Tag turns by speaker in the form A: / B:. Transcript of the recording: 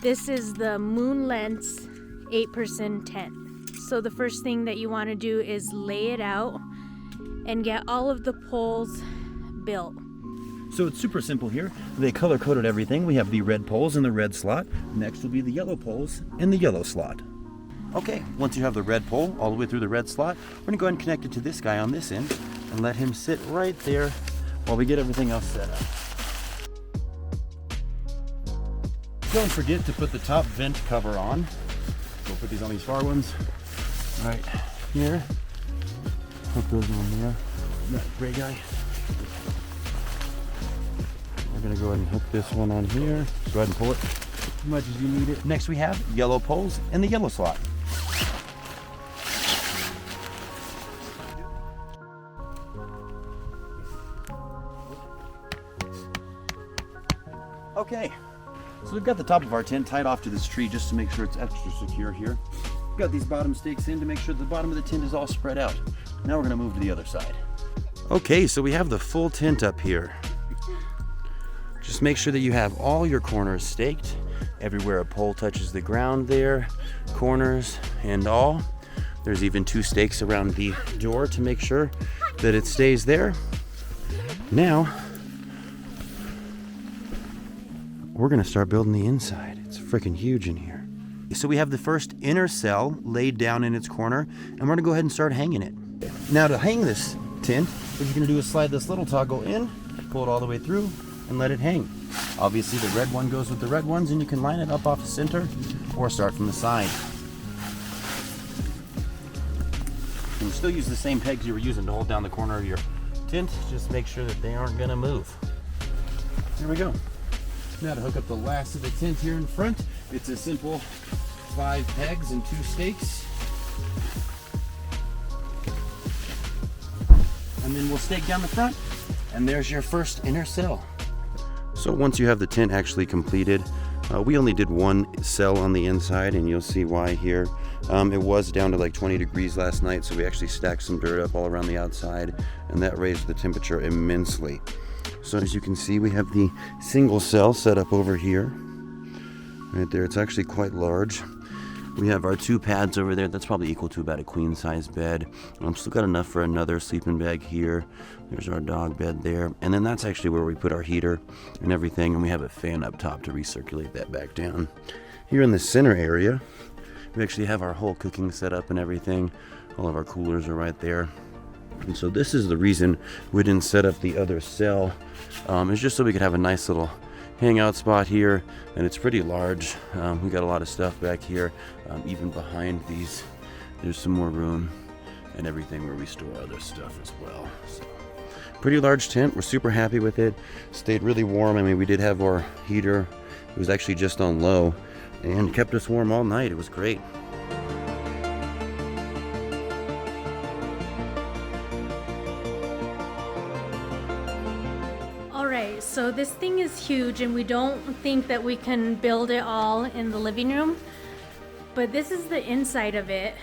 A: This is the Moonlence 8% tent. So the first thing that you want to do is lay it out and get all of the poles built.
B: So it's super simple here. They color coded everything. We have the red poles in the red slot. Next will be the yellow poles in the yellow slot. Okay, once you have the red pole all the way through the red slot, we're gonna go ahead and connect it to this guy on this end and let him sit right there while we get everything else set up. Don't forget to put the top vent cover on. We'll put these on these far ones right here. Hook those on there. That gray guy. We're gonna go ahead and hook this one on here. Go ahead and pull it as much as you need it. Next we have yellow poles in the yellow slot. Okay, so we've got the top of our tent tied off to this tree just to make sure it's extra secure here. We've got these bottom stakes in to make sure the bottom of the tent is all spread out. Now we're gonna move to the other side. Okay, so we have the full tent up here. Just make sure that you have all your corners staked. Everywhere a pole touches the ground there, corners and all. There's even 2 stakes around the door to make sure that it stays there. Now, we're gonna start building the inside. It's freaking huge in here. So we have the first inner cell laid down in its corner, and we're gonna go ahead and start hanging it. Now to hang this tent, what you're gonna do is slide this little toggle in, pull it all the way through, and let it hang. Obviously the red one goes with the red ones, and you can line it up off the center or start from the side. You can still use the same pegs you were using to hold down the corner of your tent. Just make sure that they aren't gonna move. Here we go. Now to hook up the last of the tent here in front, it's a simple 5 pegs and 2 stakes. And then we'll stake down the front, and there's your first inner cell. So once you have the tent actually completed, we only did 1 cell on the inside, and you'll see why here. It was down to like 20 degrees last night, so we actually stacked some dirt up all around the outside, and that raised the temperature immensely. So as you can see, we have the single cell set up over here. Right there, it's actually quite large. We have our 2 pads over there. That's probably equal to about a queen size bed. Still got enough for another sleeping bag here. There's our dog bed there. And then that's actually where we put our heater and everything. And we have a fan up top to recirculate that back down. Here in the center area, we actually have our whole cooking setup and everything. All of our coolers are right there. And so this is the reason we didn't set up the other cell. It's just so we could have a nice little hangout spot here, and it's pretty large. We got a lot of stuff back here. Even behind these, there's some more room and everything where we store other stuff as well. So, pretty large tent. We're super happy with it. Stayed really warm. I mean, we did have our heater. It was actually just on low and kept us warm all night. It was great.
A: So this thing is huge, and we don't think that we can build it all in the living room, but this is the inside of it.